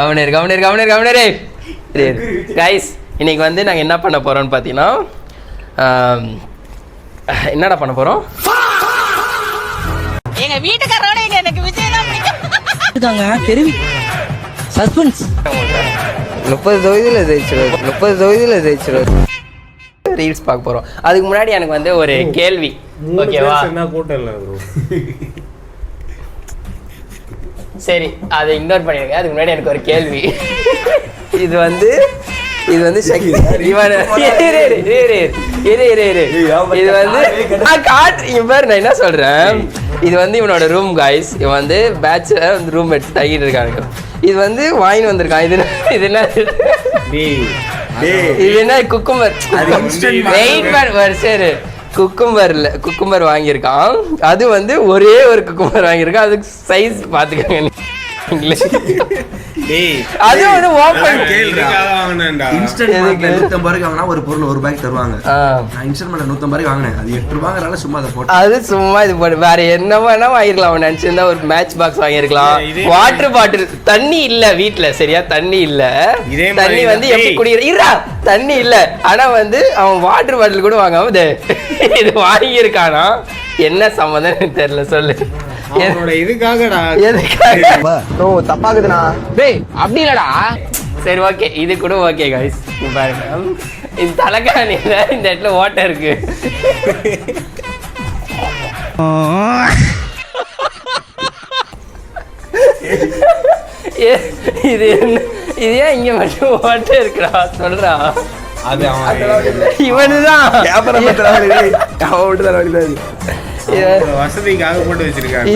கவனரு guys. இன்னைக்கு வந்து நாங்கள் என்ன பண்ண போகிறோம்னு பார்த்தீங்கன்னா, என்னடா பண்ண போகிறோம்? எங்கள் வீட்டுக்காரோட எனக்கு விஜய் தான் பிடிக்கும். தெரிவி சஸ்பென்ஸ். 30 தொகுதியில் ஜெயிச்சிருவாரு. ரீல்ஸ் பார்க்க போகிறோம். அதுக்கு முன்னாடி எனக்கு வந்து ஒரு கேள்வி, ஓகேவா? சரி, அதை இக்னோர் பண்ணிடுங்க. அதுக்கு முன்னாடி எனக்கு ஒரு கேள்வி. இது வந்து சக்தி. இவன் இது வந்து நான் என்ன சொல்றேன், இது வந்து இவனோட ரூம் காய்ஸ். இவன் வந்து பேச்சுலர் வந்து ரூம் எடுத்து தங்கிட்டு இருக்காங்க. இது வந்து வாங்கி வந்திருக்கான். இது என்ன குக்கும்பர்? சரி, குக்கும்பர் வாங்கியிருக்கான். அது வந்து ஒரே ஒரு குக்கும்பர் வாங்கியிருக்கான். அதுக்கு சைஸ் பார்த்துக்கோங்க. அது வந்து ஓபன் ஒரு பொருள் ஒரு பேக் தருவாங்க. இன்ஸ்டால்மென்ட் 150 வாங்கினேன். அது 8 ரூபாங்கறனால சும்மா அதை போட்டு அது சும்மா இது போட்டு வேற என்ன வேணா வாங்கிருக்கலாம். அவன் நினைச்சிருந்தா ஒரு மேட்ச் பாக்ஸ் வாங்கிருக்கலாம். Water bottle. தண்ணி இல்ல வீட்டுல, சரியா? தண்ணி இல்ல. தண்ணி வந்து எப்படி குடிக்கிறா? தண்ணி இல்ல. ஆனா வந்து அவன் வாட்டர் பாட்டில் கூட வாங்காம இது வாங்கியிருக்கானா? என்ன சம்மந்தம் தெரியல, சொல்லு. தப்பாக்குதுண்ணா. டேய் அப்படி இல்லடா. சரி, ஓகே, இது கூட ஓகே கைஸ். பாருங்க, இந்த தலைக்காணியில இந்த இடத்துல ஓட்டை இருக்கு. இது ஏன் இங்க மட்டும் ஓட்டை இருக்குடா? சொல்றா. இவனுதான் வசதிக்காக போட்டு வச்சிருக்காங்க.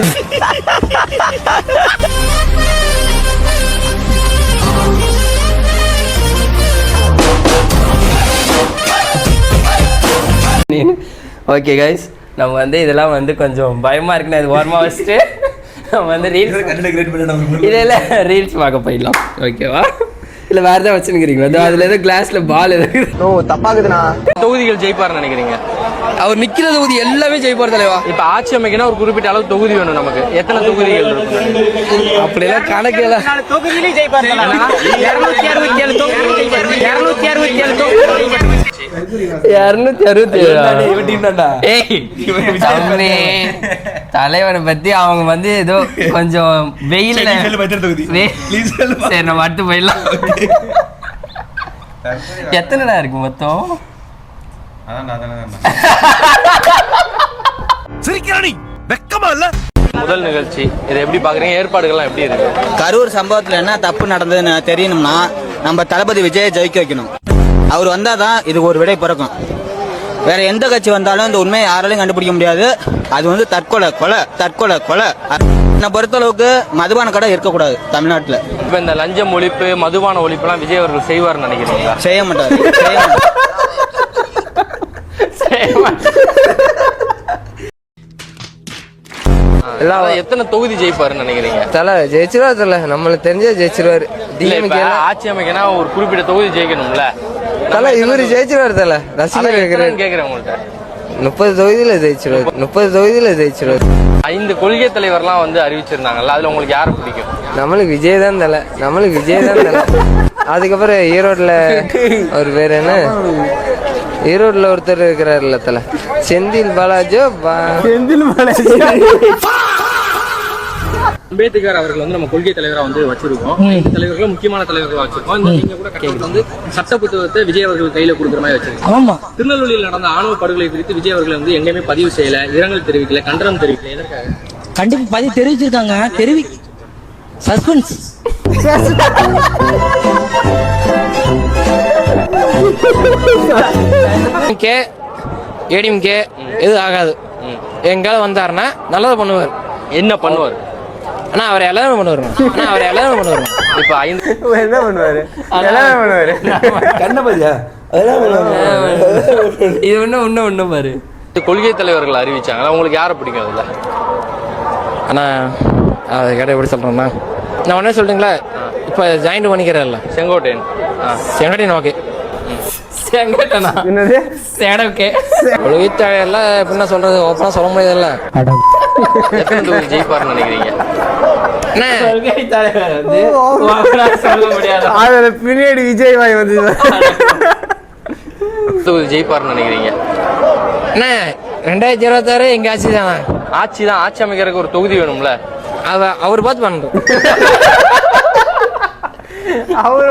ஓகே கைஸ், நம்ம வந்து இதெல்லாம் வந்து கொஞ்சம் பயமா இருக்குன்னு அது ஓரமா வச்சுட்டு நம்ம வந்து ரீல்ஸ் பார்க்க போயிடலாம். ஓகேவா? இல்ல வேற ஏதாவது வச்சுருக்கீங்களா? அதுல ஏதோ கிளாஸ்ல பால் எதாவது தப்பாக்குதுண்ணா. தொகுதிகள் ஜெயிப்பாருன்னு நினைக்கிறீங்க? அவர் நிக்கிற தொகுதி எல்லாமே ஜெயிப்பார் தலைவா. இப்ப ஆட்சி அமைக்கணும், ஒரு குறிப்பிட்ட அளவு தொகுதி வேணும் நமக்கு. எத்தனை தொகுதிகள் இருக்கு? அப்படியெல்லாம் கணக்கு தொகுதியிலே ஜெயிப்பார். 267 தலைவனை பத்தி அவங்க வந்து ஏதோ கொஞ்சம் வெயில்ல. சரி, நம்ம அடுத்து போயிடலாம். எத்தனைடா இருக்கு மொத்தம்? முதல் நிகழ்ச்சி இதை எப்படி பாக்குறீங்க? ஏற்பாடுகள்லாம் எப்படி இருக்கு? கரூர் சம்பவத்துல என்ன தப்பு நடந்ததுன்னு தெரியணும்னா நம்ம தளபதி விஜயை ஜெயிக்க வைக்கணும். அவர் வந்தாதான் இதுக்கு ஒரு விடை பிறக்கும். வேற எந்த கட்சி வந்தாலும் இந்த உண்மையை யாராலையும் கண்டுபிடிக்க முடியாது. அது வந்து தற்கொலை கொலை. என்னை பொறுத்தளவுக்கு மதுபான கடை இருக்கக்கூடாது தமிழ்நாட்டில். இப்ப இந்த லஞ்சம் ஒழிப்பு, மதுபான ஒழிப்பு எல்லாம் விஜய் அவர்கள் செய்வார்னு நினைக்கிறீங்களா? செய்ய மாட்டாரு. எத்தனை தொகுதி ஜெயிப்பாருன்னு நினைக்கிறீங்க? ஜெயிச்சிருவாரு. நம்மளுக்கு தெரிஞ்ச ஜெயிச்சிருவாரு. ஆட்சி அமைக்கணும், ஒரு குறிப்பிட்ட தொகுதி ஜெயிக்கணும்ல. இவரு ஜெயிச்சிருவாரு. ரசிகர் கேக்குறேன் உங்கள்கிட்ட. 30 தொகுதியில் ஜெயிச்சிருவாரு. 5 கொள்கை தலைவர்லாம் வந்து அறிவிச்சிருந்தாங்கல்ல, அதுல உங்களுக்கு யாரை பிடிக்கும்? நம்மளுக்கு விஜய் தான் தலை. அதுக்கப்புறம் ஈரோட்ல ஒரு பேர் என்ன, ஈரோட்ல ஒருத்தர் இருக்கிறாருல்ல தலை, செந்தில் பாலாஜி. அம்பேத்கர் அவர்கள் வந்து நம்ம கொள்கை தலைவரா வந்து வச்சிருக்கோம். தலைவர்கள் முக்கியமான தலைவர்கள் வச்சிருக்கோம். நீங்க கூட வந்து சட்ட புத்தகத்தை விஜய் அவர்கள் கையில கொடுக்குற மாதிரி வச்சிருக்கோம். ஆமா, திருநெல்வேலியில் நடந்த ஆணவ படுகொலை குறித்து விஜய் அவர்கள் வந்து எங்கேயுமே பதிவு செய்யல, இரங்கல் தெரிவிக்கல, கண்டனம் தெரிவிக்கல. எதற்காக? கண்டிப்பா பதிவு தெரிவிச்சிருக்காங்க. சஸ்பென்ஸ். ஏடிஎம்கே எது ஆகாது. எங்கால வந்தாருன்னா நல்லதை பண்ணுவார். என்ன பண்ணுவார்? ஆனா அவர் எல்லாமே பண்ணுவாரு. இப்ப 5 என்ன பண்ணுவாரு? கண்ணபதியா? இது ஒண்ணு பாரு. கொள்கை தலைவர்கள் அறிவிச்சாங்களா, உங்களுக்கு யாரை பிடிக்கும் அதுல? ஆனா அதை கேட்ட எப்படி சொல்றேன்னா, நான் உடனே சொல்றீங்களா, இப்ப ஜாயிண்ட் பண்ணிக்கிறேன்ல செங்கோட்டையன். ஓகே, செங்கோட்டையனா? என்னது ஓகே. கொள்கை தலைவர்லாம் எப்படின்னா சொல்றது, ஓப்பனா சொல்ல முடியாதுல்ல. எத்தனை தொகுதி ஜெயிப்பாருன்னு நினைக்கிறீங்க? அண்ணா சொல்ல முடியாது. அதுல பின்னாடி விஜய் வாய் வந்து ஜெயிப்பார்னு நினைக்கிறீங்க? அண்ணா 2026 எங்க ஆட்சி தானே. ஆட்சி தான், ஆட்சி அமைக்கிறதுக்கு ஒரு தொகுதி வேணும்ல. அவர் பார்த்து பண்ணுறோம். அவரு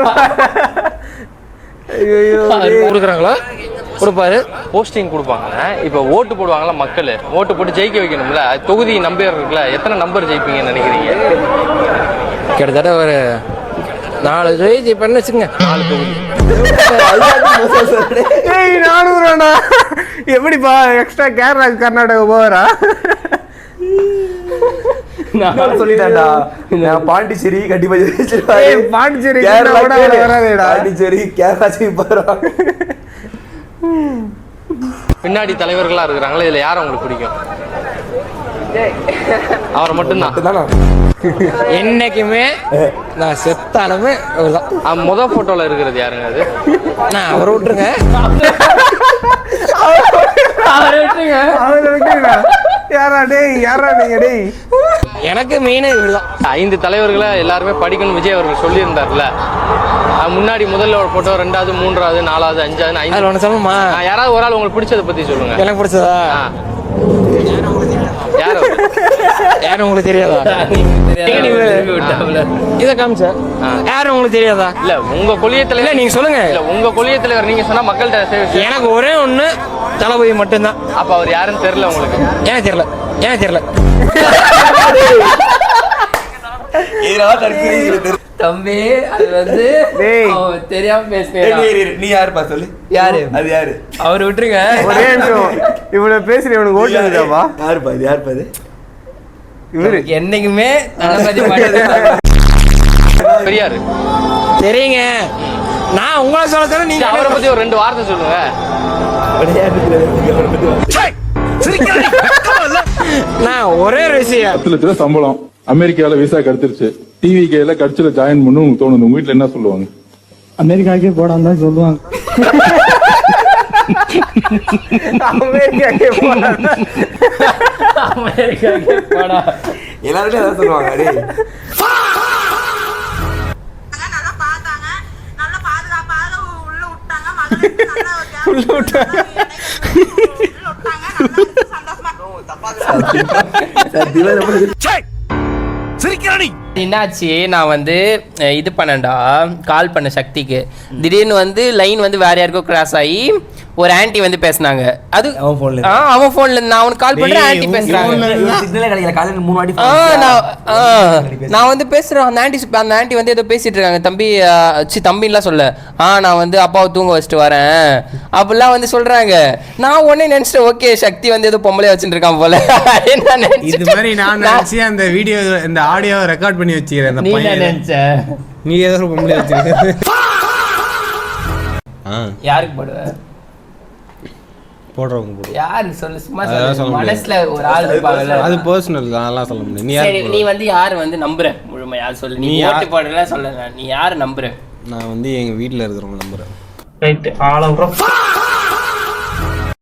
கொடுக்குறாங்களா? கொடுப்பாரு. போஸ்டிங் கொடுப்பாங்க. இப்போ ஓட்டு போடுவாங்களா மக்கள், ஓட்டு போட்டு ஜெயிக்க வைக்கணும்ல. தொகுதி நம்பர் இருக்குல்ல, எத்தனை நம்பர் ஜெயிப்பீங்கன்னு நினைக்கிறீங்க? கிட்டத்தட்ட ஒரு 4 தொகுதி பண்ணு வச்சுங்க. 4 தொகுதி. 400 எப்படிப்பா எக்ஸ்ட்ரா கேரளா கர்நாடகா போறா? நான் சொல்லிட்டேன்டா, நான் பாண்டிச்சேரி கண்டிப்பா பாண்டிச்சேரி கேரளா வராதேடா. பாண்டிச்சேரி கேரளா போறோம். பின்னாடி தலைவர்களா இருக்கிறாங்களா, இதுல யாரை உங்களுக்கு பிடிக்கும்? அவரை மட்டும்தான். என்னைக்குமே நான் செத்தாலுமே அவர்தான். முத போட்டோல இருக்கிறது யாருங்க அது? நான் அவரை விட்டுருங்க. யாரா டேய், யாரா நீங்க டேய்? எனக்கு மெயினே இவர்தான். 5 தலைவர்களை எல்லாருமே படிக்கணும் விஜய் அவர்கள் சொல்லியிருந்தார்ல. முன்னாடி முதல்ல ஒரு போட்டோ, 2வது 3வது 4வது 5வது 5. ஒன்று சொல்லணுமா? யாராவது ஒரு ஆள் உங்களுக்கு பிடிச்சதை பத்தி சொல்லுங்க. எனக்கு பிடிச்சதா? யாரும் உங்களுக்கு தெரியாதா? இதை காமிச்சா யாரும் உங்களுக்கு தெரியாதா? இல்ல உங்க கொள்கை தலைவர் நீங்க சொல்லுங்க. இல்ல உங்க கொள்கை தலைவர் நீங்க சொன்னா மக்கள்கிட்ட எனக்கு ஒரே ஒண்ணு தளபதி மட்டும்தான். அப்ப அவர் யாருன்னு தெரியல உங்களுக்கு? எனக்கு தெரியல. தம்பி அது வந்து தெரியாம பேசுறேன். நீ யாருப்பா சொல்லு? யாரு அது? யாரு அவர்? விட்டுருங்க. ஒரே நிமிஷம், இவ்வளவு பேசுறேன். இவனுக்கு ஓட்டு வந்துட்டாப்பா. யாருப்பா இது? யாருப்பா இது? இவரு என்னைக்குமே தளபதி பெரியாரு. சரிங்க, நான் உங்களை சொல்ல சொல்ல நீங்க அவரை பத்தி ஒரு 2 வார்த்தை சொல்லுங்க. நான் ஒரே ஒரு விஷயம், 10 லட்சம் சம்பளம், அமெரிக்கால விசா கிடைச்சிருச்சு, டிவிகேல கட்சியில ஜாயின் பண்ணு உங்களுக்கு தோணுது, உங்க வீட்டுல என்ன சொல்லுவாங்க? அமெரிக்காக்கே போடான்னு தான் சொல்லுவாங்க. அமெரிக்காக்கே போடா. எல்லாருமே அதான் சொல்லுவாங்க. நல்லா பார்த்தாங்க, நல்லா பாதுகாப்பாக உள்ள விட்டாங்க. மகளிருக்கு நல்லா உள்ள விட்டாங்க. என்னாச்சு, நான் வந்து இது பண்ணேன்டா, கால் பண்ண சக்திக்கு. திடீர்னு வந்து லைன் வந்து வேற யாருக்கோ கிராஸ் ஆகி ஒரு ஆன்ட்டி வந்து பேசினாங்க. அது அவன் போன்ல நான் அவனுக்கு கால் பண்றேன், ஆன்ட்டி பேசுறாங்க. நான் வந்து பேசுறேன், அந்த ஆன்ட்டி வந்து ஏதோ பேசிட்டு இருக்காங்க. தம்பின்லாம் சொல்ல, நான் வந்து அப்பாவை தூங்க வச்சுட்டு வரேன் அப்படிலாம் வந்து சொல்றாங்க. நான் உடனே நினைச்சிட்டேன், ஓகே சக்தி வந்து ஏதோ பொம்பளை வச்சுட்டு இருக்கான் போல. இது மாதிரி நான் நினைச்சு அந்த வீடியோ, இந்த ஆடியோ ரெக்கார்ட் பண்ணி வச்சுக்கிறேன். அந்த பையன் நீ ஏதோ பொம்பளை வச்சுக்க. யாருக்கு போடுவ? போடுறவங்க யாரு சொல்லு, சும்மா சொல்லு. மனசுல ஒரு ஆள் இருப்பாங்கல்ல, அது பர்சனல் தான், அதெல்லாம் சொல்ல முடியாது. நீ சரி, நீ வந்து யாரு வந்து நம்புற முழுமையா சொல்லு. நீ ஓட்டு போடுறல சொல்ல, நீ யாரு நம்புற? நான் வந்து எங்க வீட்டுல இருக்கிறவங்க நம்புறேன். ரைட், ஆள